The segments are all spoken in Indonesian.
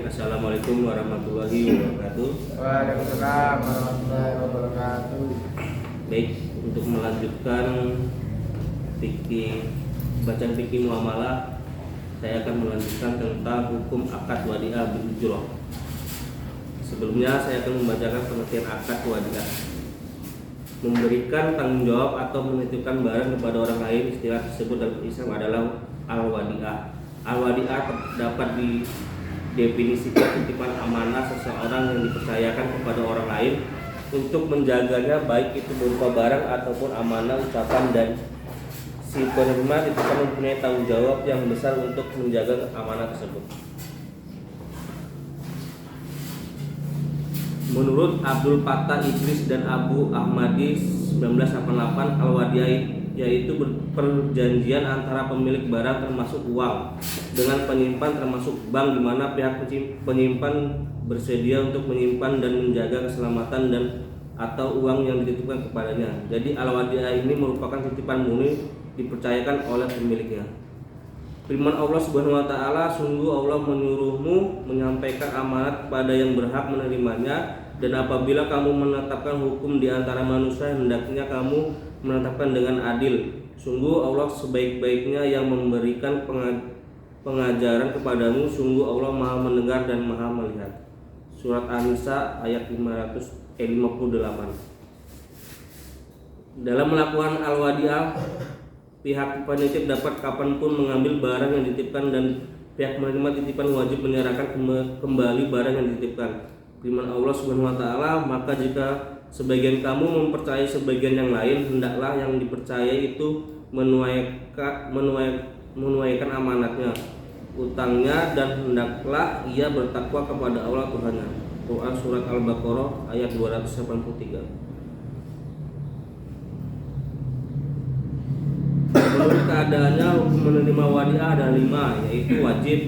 Assalamualaikum warahmatullahi wabarakatuh. Waalaikumsalam warahmatullahi wabarakatuh. Baik, untuk melanjutkan bacaan fikih muamalah, saya akan melanjutkan tentang hukum akad wadi'ah bil ujrah. Sebelumnya saya akan membacakan pengertian akad wadi'ah. Memberikan tanggung jawab atau menitipkan barang kepada orang lain. Istilah tersebut dalam Islam adalah al-wadi'ah. Al-wadi'ah dapat didefinisikan titipan amanah seseorang yang dipercayakan kepada orang lain untuk menjaganya, baik itu berupa barang ataupun amanah ucapan, dan si penerima titipan mempunyai tanggung jawab yang besar untuk menjaga amanah tersebut. Menurut Abdul Fattah Idris dan Abu Ahmadi 1988, al-wadi'ah yaitu perjanjian antara pemilik barang termasuk uang dengan penyimpan termasuk bank, di mana pihak penyimpan bersedia untuk menyimpan dan menjaga keselamatan dan atau uang yang dititipkan kepadanya. Jadi al-wadi'ah ini merupakan titipan murni dipercayakan oleh pemiliknya. Firman Allah Subhanahu wa taala, sungguh Allah menyuruhmu menyampaikan amanat kepada yang berhak menerimanya, dan apabila kamu menetapkan hukum di antara manusia, hendaknya kamu menetapkan dengan adil. Sungguh Allah sebaik-baiknya yang memberikan pengajaran kepadamu. Sungguh Allah Maha mendengar dan Maha melihat. Surat An-Nisa ayat 58. Dalam melakukan al-wadi'ah, pihak penitip dapat kapanpun mengambil barang yang dititipkan, dan pihak menerima titipan wajib menyerahkan kembali barang yang dititipkan. Firman Allah Subhanahu wa taala, maka jika sebagian kamu mempercayai sebagian yang lain, hendaklah yang dipercayai itu menunaikan amanatnya, utangnya, dan hendaklah ia bertakwa kepada Allah Tuhannya. Quran surat Al-Baqarah ayat 283. Menurut keadaannya, hukum menerima wadi'ah ada 5, yaitu wajib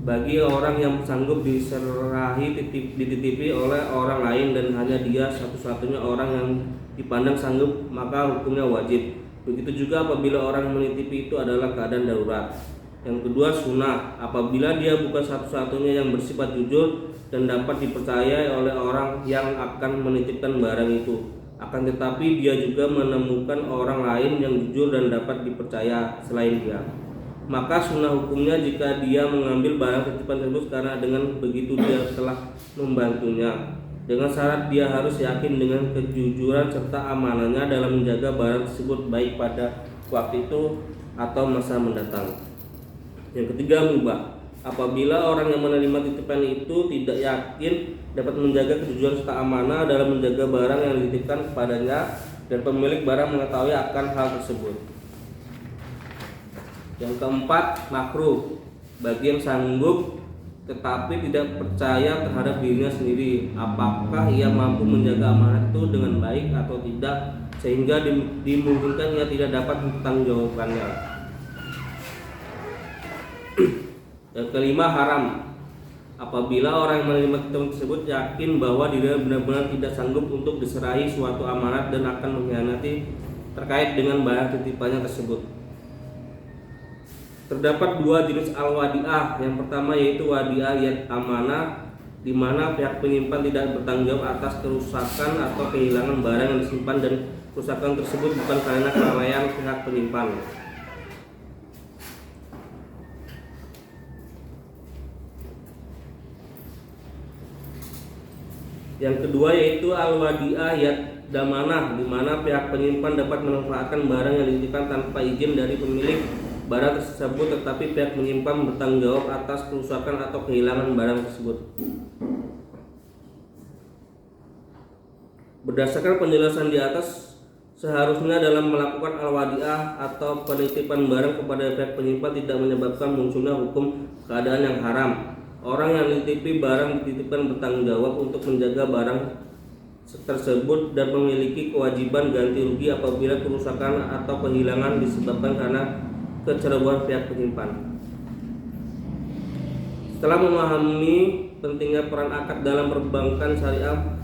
bagi orang yang sanggup dititipi oleh orang lain dan hanya dia satu-satunya orang yang dipandang sanggup, maka hukumnya wajib. Begitu juga apabila orang menitipi itu adalah keadaan darurat. Yang kedua, sunnah, apabila dia bukan satu-satunya yang bersifat jujur dan dapat dipercayai oleh orang yang akan menitipkan barang itu, akan tetapi dia juga menemukan orang lain yang jujur dan dapat dipercaya selain dia, maka sunnah hukumnya jika dia mengambil barang titipan tersebut, karena dengan begitu dia telah membantunya, dengan syarat dia harus yakin dengan kejujuran serta amanahnya dalam menjaga barang tersebut baik pada waktu itu atau masa mendatang. Yang ketiga, mubah, apabila orang yang menerima titipan itu tidak yakin dapat menjaga kejujuran serta amanah dalam menjaga barang yang dititipkan kepadanya, dan pemilik barang mengetahui akan hal tersebut. Yang keempat, makruh bagi yang sanggup tetapi tidak percaya terhadap dirinya sendiri, apakah ia mampu menjaga amanat itu dengan baik atau tidak, sehingga dimungkinkan ia tidak dapat mempertanggungjawabkannya. Yang kelima, haram apabila orang yang menerima titipan tersebut yakin bahwa dirinya benar-benar tidak sanggup untuk diserahi suatu amanat dan akan mengkhianati terkait dengan barang titipannya tersebut. Terdapat 2 jenis al-wadi'ah. Yang pertama yaitu wadi'ah yang amanah, di mana pihak penyimpan tidak bertanggung jawab atas kerusakan atau kehilangan barang yang disimpan, dan kerusakan tersebut bukan karena kelalaian pihak penyimpan. Yang kedua yaitu al-wadi'ah yad damanah, di mana pihak penyimpan dapat memanfaatkan barang yang dititipkan tanpa izin dari pemilik barang tersebut, tetapi pihak menyimpan bertanggung jawab atas kerusakan atau kehilangan barang tersebut. Berdasarkan penjelasan di atas, seharusnya dalam melakukan al-wadi'ah atau penitipan barang kepada pihak penyimpan tidak menyebabkan munculnya hukum keadaan yang haram. Orang yang dititipi barang dititipkan bertanggung jawab untuk menjaga barang tersebut dan memiliki kewajiban ganti rugi apabila kerusakan atau kehilangan disebabkan karena kecerobohan pihak penyimpan. Setelah memahami pentingnya peran akad dalam perbankan syariah,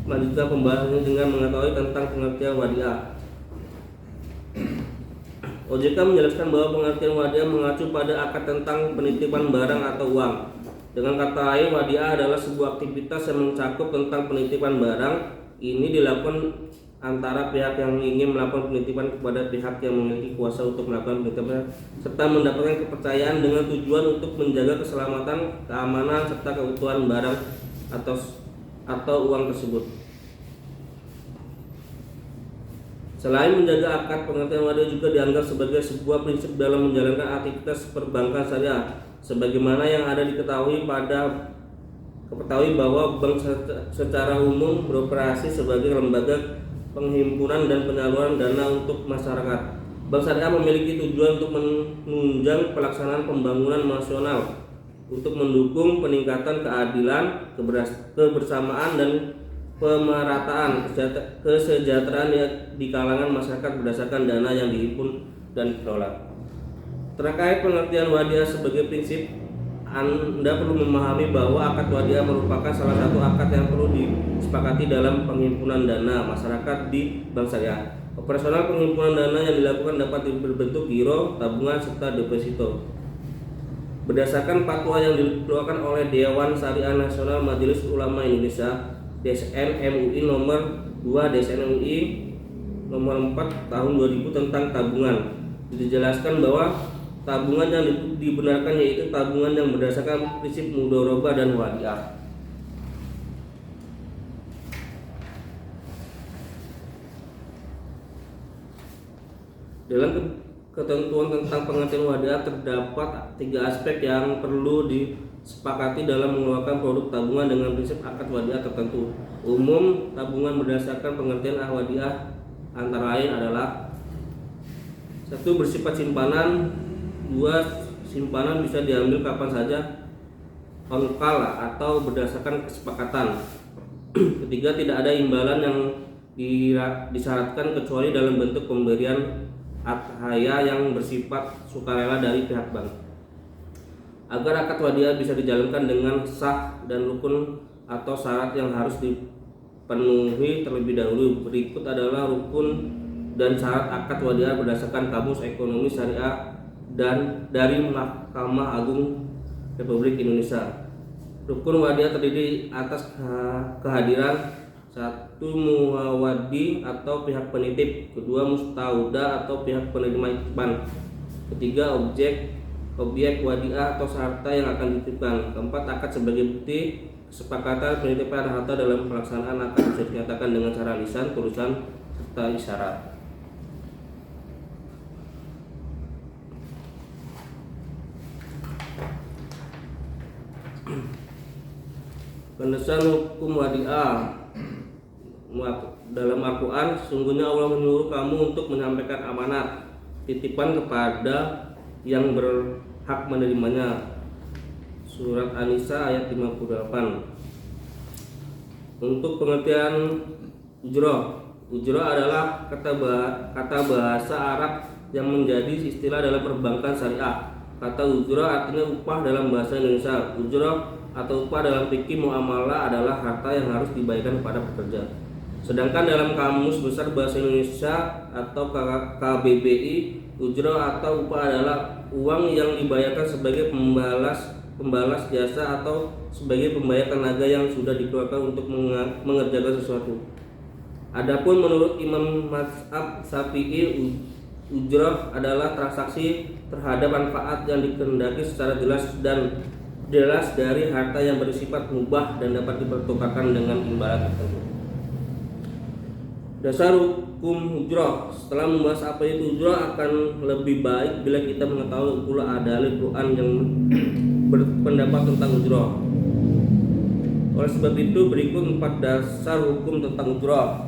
melanjutkan pembahasannya dengan mengetahui tentang pengertian wadi'ah. OJK menjelaskan bahwa pengertian wadi'ah mengacu pada akad tentang penitipan barang atau uang. Dengan kata lain, wadiah adalah sebuah aktivitas yang mencakup tentang penitipan barang. Ini dilakukan antara pihak yang ingin melakukan penitipan kepada pihak yang memiliki kuasa untuk melakukan penitipan serta mendapatkan kepercayaan dengan tujuan untuk menjaga keselamatan, keamanan, serta keutuhan barang atau uang tersebut. Selain menjaga akad, pengertian wadiah juga dianggap sebagai sebuah prinsip dalam menjalankan aktivitas perbankan syariah, sebagaimana yang ada diketahui bahwa bank secara umum beroperasi sebagai lembaga penghimpunan dan penyaluran dana untuk masyarakat. Bank syariah memiliki tujuan untuk menunjang pelaksanaan pembangunan nasional, untuk mendukung peningkatan keadilan, kebersamaan, dan pemerataan kesejahteraan di kalangan masyarakat berdasarkan dana yang dihimpun dan dikelola. Terkait pengertian wadiah sebagai prinsip, Anda perlu memahami bahwa akad wadiah merupakan salah satu akad yang perlu disepakati dalam penghimpunan dana masyarakat di bank syariah. Operasional penghimpunan dana yang dilakukan dapat berbentuk giro, tabungan, serta deposito. Berdasarkan fatwa yang dikeluarkan oleh Dewan Syariah Nasional Majelis Ulama Indonesia DSN MUI nomor 2 DSN MUI nomor 4 tahun 2000 tentang tabungan, dijelaskan bahwa tabungan yang dibenarkan yaitu tabungan yang berdasarkan prinsip mudharabah dan wadiah. Dalam ketentuan tentang pengertian wadiah terdapat 3 aspek yang perlu disepakati dalam mengeluarkan produk tabungan dengan prinsip akad wadiah tertentu. Umum, tabungan berdasarkan pengertian wadiah antara lain adalah: 1. Bersifat simpanan. 2. Simpanan bisa diambil kapan saja, on call atau berdasarkan kesepakatan. 3. Tidak ada imbalan yang disyaratkan kecuali dalam bentuk pemberian athaya yang bersifat sukarela dari pihak bank. Agar akad wadiah bisa dijalankan dengan sah dan rukun atau syarat yang harus dipenuhi terlebih dahulu. Berikut adalah rukun dan syarat akad wadiah berdasarkan Kamus Ekonomi Syariah dan dari Mahkamah Agung Republik Indonesia. Rukun wadiah terdiri atas kehadiran: 1. Muwadi atau pihak penitip. 2. Mustauda atau pihak penerima titipan. 3. Objek wadiah atau harta yang akan dititipkan. 4. Akad sebagai bukti kesepakatan penitipan harta dalam pelaksanaan akad bisa dinyatakan dengan cara lisan, tulisan, serta isyarat. Penjelasan hukum wadiah. Dalam Al-Quran, sungguhnya Allah menyuruh kamu untuk menyampaikan amanat titipan kepada yang berhak menerimanya. Surat An-Nisa ayat 58. Untuk pengertian ujrah. Ujrah adalah kata bahasa Arab yang menjadi istilah dalam perbankan syariah. Kata ujrah artinya upah dalam bahasa Indonesia. Ujrah atau upah dalam fikih muamalah adalah harta yang harus dibayarkan kepada pekerja. Sedangkan dalam Kamus Besar Bahasa Indonesia atau KBBI, ujrah atau upah adalah uang yang dibayarkan sebagai pembalas jasa atau sebagai pembayar tenaga yang sudah dikeluarkan untuk mengerjakan sesuatu. Adapun menurut Imam Mazhab Syafi'i, ujrah adalah transaksi terhadap manfaat yang dikehendaki secara jelas dari harta yang bersifat mubah dan dapat dipertukarkan dengan imbalan tertentu. Dasar hukum ujrah. Setelah membahas apa itu ujrah, akan lebih baik bila kita mengetahui pula ada Al-Quran yang berpendapat tentang ujrah. Oleh sebab itu, berikut 4 dasar hukum tentang ujrah.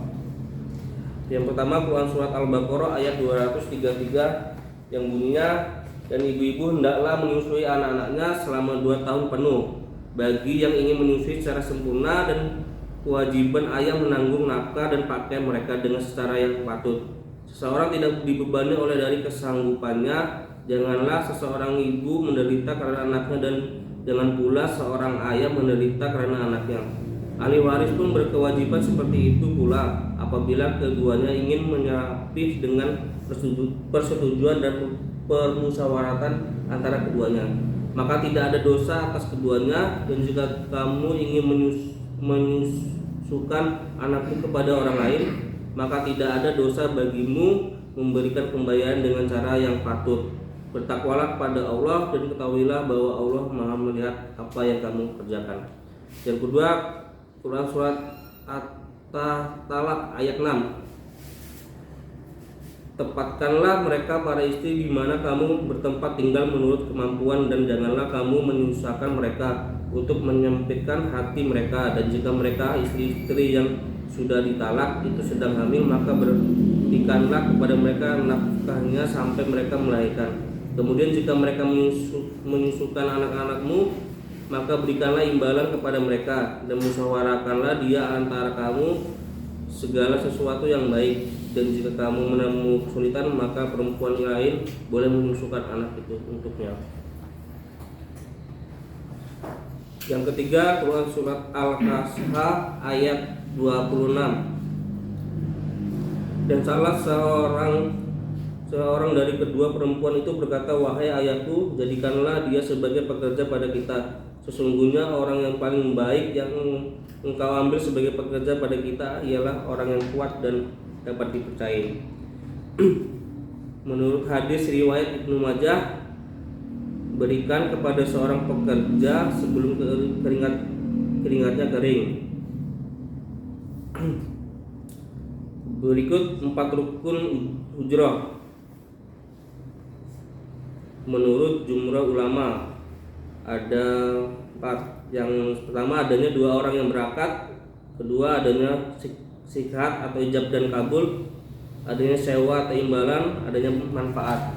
Yang pertama, Quran Surat Al-Baqarah ayat 233 yang bunyinya, dan ibu-ibu hendaklah menyusui anak-anaknya selama 2 tahun penuh. Bagi yang ingin menyusui secara sempurna, dan kewajiban ayah menanggung nafkah dan pakaian mereka dengan secara yang patut. Seseorang tidak dibebani oleh dari kesanggupannya. Janganlah seseorang ibu menderita karena anaknya, dan jangan pula seorang ayah menderita karena anaknya. Ahli waris pun berkewajiban seperti itu pula apabila keduanya ingin menyapih dengan persetujuan dan permusyawaratan antara keduanya. maka tidak ada dosa atas keduanya. Dan jika kamu ingin menyusukan anakmu kepada orang lain, maka tidak ada dosa bagimu memberikan pembayaran dengan cara yang patut. Bertakwalah kepada Allah dan ketahuilah bahwa Allah Maha melihat apa yang kamu kerjakan. Yang kedua, Quran surat At-Talaq ayat 6. Tepatkanlah mereka para istri di mana kamu bertempat tinggal menurut kemampuan, dan janganlah kamu menyusahkan mereka untuk menyempitkan hati mereka. Dan jika mereka istri-istri yang sudah ditalak itu sedang hamil, maka berikanlah kepada mereka nafkahnya sampai mereka melahirkan. Kemudian jika mereka menyusukan anak-anakmu, maka berikanlah imbalan kepada mereka, dan musyawarahkanlah dia antara kamu segala sesuatu yang baik. Dan jika kamu menemukan kesulitan, maka perempuan lain boleh menyusukan anak itu untuknya. Yang ketiga, Quran surat Al-Kahf ayat 26. Dan salah seorang dari kedua perempuan itu berkata, wahai ayahku, jadikanlah dia sebagai pekerja pada kita. Sesungguhnya orang yang paling baik yang engkau ambil sebagai pekerja pada kita ialah orang yang kuat dan dapat dipercayai. Menurut hadis riwayat Ibnu Majah, berikan kepada seorang pekerja sebelum keringatnya kering. Berikut 4 rukun hujrah menurut jumhur ulama. Ada 4. Yang pertama, adanya 2 orang yang berakad. Kedua, adanya sihat atau ijab dan kabul. Adanya sewa atau imbalan. Adanya manfaat.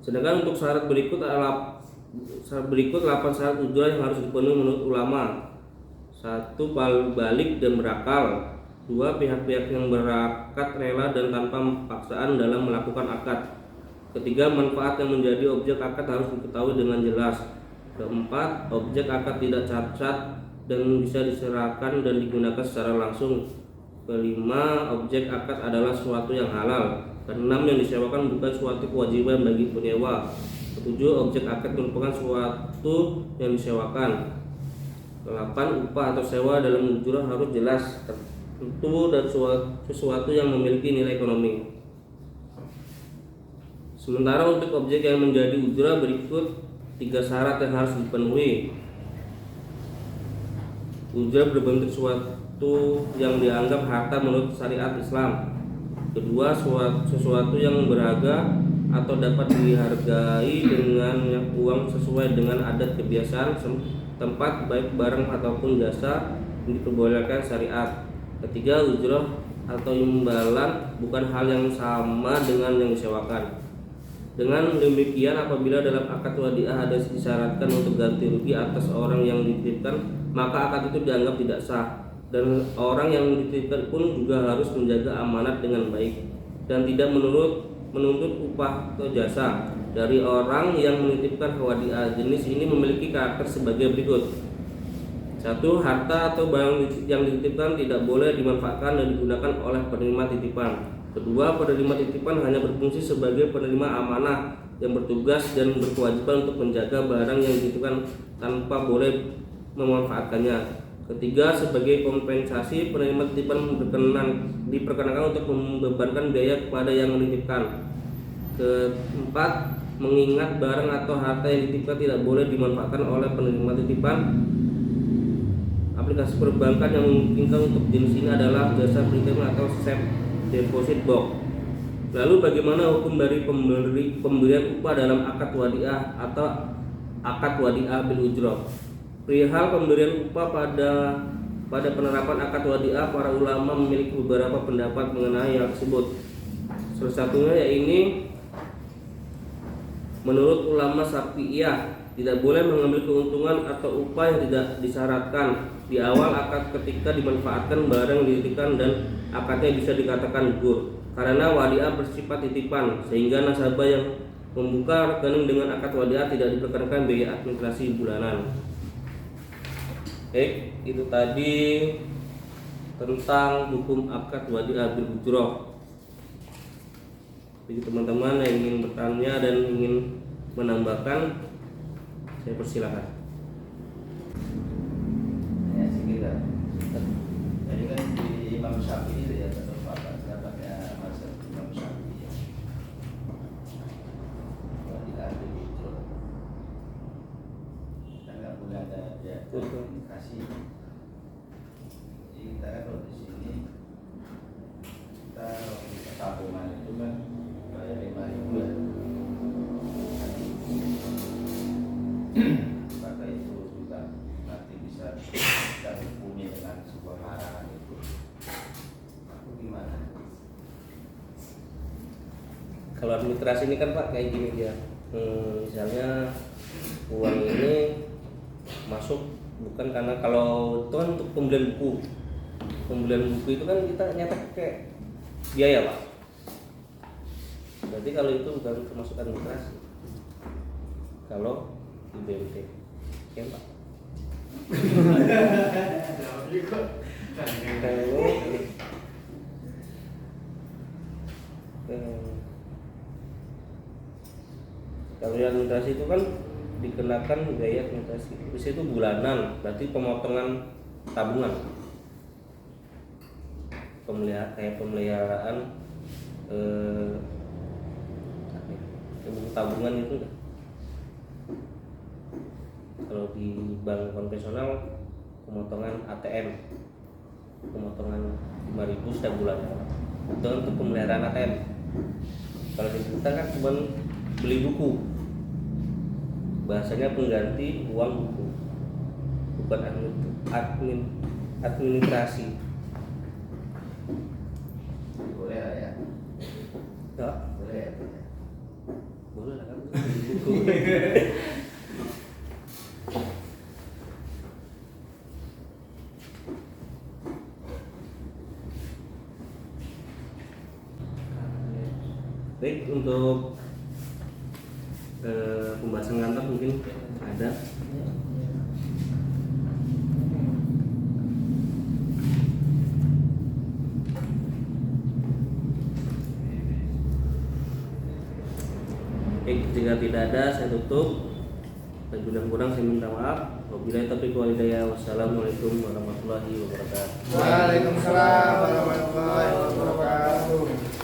Sedangkan untuk syarat berikut 8 syarat ujrah yang harus dipenuhi menurut ulama. 1. Balik dan berakal. 2. Pihak-pihak yang berakad rela dan tanpa paksaan dalam melakukan akad. 3. Manfaat yang menjadi objek akad harus diketahui dengan jelas. 4. Objek akad tidak cacat dan bisa diserahkan dan digunakan secara langsung. 5. Objek akad adalah sesuatu yang halal. 6. Yang disewakan bukan suatu kewajiban bagi penyewa. 7. Objek akad merupakan suatu yang disewakan. 8. Upah atau sewa dalam ujrah harus jelas, tentu, dan sesuatu yang memiliki nilai ekonomi. Sementara untuk objek yang menjadi ujrah berikut 3 syarat yang harus dipenuhi. Ujrah berbentuk suatu yang dianggap harta menurut syariat Islam. Kedua, sesuatu yang berharga atau dapat dihargai dengan uang sesuai dengan adat kebiasaan tempat, baik barang ataupun jasa yang diperbolehkan syariat. Ketiga, ujrah atau imbalan bukan hal yang sama dengan yang disewakan. Dengan demikian, apabila dalam akad wadiah ada disyaratkan untuk ganti rugi atas orang yang dititipkan, maka akad itu dianggap tidak sah. Dan orang yang dititipkan pun juga harus menjaga amanat dengan baik dan tidak menuntut upah atau jasa dari orang yang menitipkan wadiah. Jenis ini memiliki karakter sebagai berikut. 1. Harta atau barang yang dititipkan tidak boleh dimanfaatkan dan digunakan oleh penerima titipan. Kedua, penerima titipan hanya berfungsi sebagai penerima amanah yang bertugas dan berkewajiban untuk menjaga barang yang dititipkan tanpa boleh memanfaatkannya. Ketiga, sebagai kompensasi penerima titipan diperkenankan untuk membebankan biaya kepada yang menitipkan. Keempat, mengingat barang atau harta yang dititipkan tidak boleh dimanfaatkan oleh penerima titipan. Aplikasi perbankan yang memungkinkan untuk jenis ini adalah jasa pinjaman atau safe deposit box. Lalu bagaimana hukum dari pemberian upah dalam akad wadiah atau akad wadiah bil ujrah? Perihal pemberian upah pada penerapan akad wadiah, para ulama memiliki beberapa pendapat mengenai hal tersebut. Salah satunya yaitu menurut ulama Syafi'iyah, tidak boleh mengambil keuntungan atau upah yang tidak disyaratkan di awal akad ketika dimanfaatkan barang dititipkan dan akadnya bisa dikatakan gugur karena wadiah bersifat titipan, sehingga nasabah yang membuka rekening dengan akad wadiah tidak diperkenankan biaya administrasi bulanan. Itu tadi tentang hukum akad wajib bil ujroh. Bagi teman-teman yang ingin bertanya dan ingin menambahkan, saya persilakan. Ya sedikit kan. Jadi kan di Imam Syafi'i itu ya pendapatnya mazhab Imam Syafi'i ya. Kalau tidak ada itu kan nggak boleh ada ya komunikasi. Jadi kita kan kalau di sini kita tabungan itu kan bayar 5.000 ya. Maka itu juga nanti bisa kita hubungi dengan sebuah larangan itu. Aku gimana? Kalau administrasi ini kan Pak kayak gini dia. Misalnya uang ini masuk bukan karena, kalau itu kan untuk pembelian buku. Pembelian buku itu kan kita nyetak kayak biaya Pak. Berarti kalau itu bukan termasuk administrasi. Kalau di BMT, ya Pak. Kalau yang administrasi itu kan dikenakan biaya administrasi. Terus itu bulanan, berarti pemotongan tabungan. Pemeliharaan buku tabungan itu enggak. Kalau di bank konvensional pemotongan ATM, pemotongan 5.000 setiap bulan, itu untuk pemeliharaan ATM. Kalau di kita kan cuma beli buku, bahasanya pengganti uang buku, bukan administrasi. Boleh lah ya. Ya, Boleh ya. boleh lah kan beli buku. Baik, untuk pembahasan kantor mungkin ada. Baik, jika tidak ada saya tutup. Dan kurang saya minta maaf. Wabillahi taufiq wal hidayah. Wassalamualaikum warahmatullahi wabarakatuh. Waalaikumsalam warahmatullahi wabarakatuh.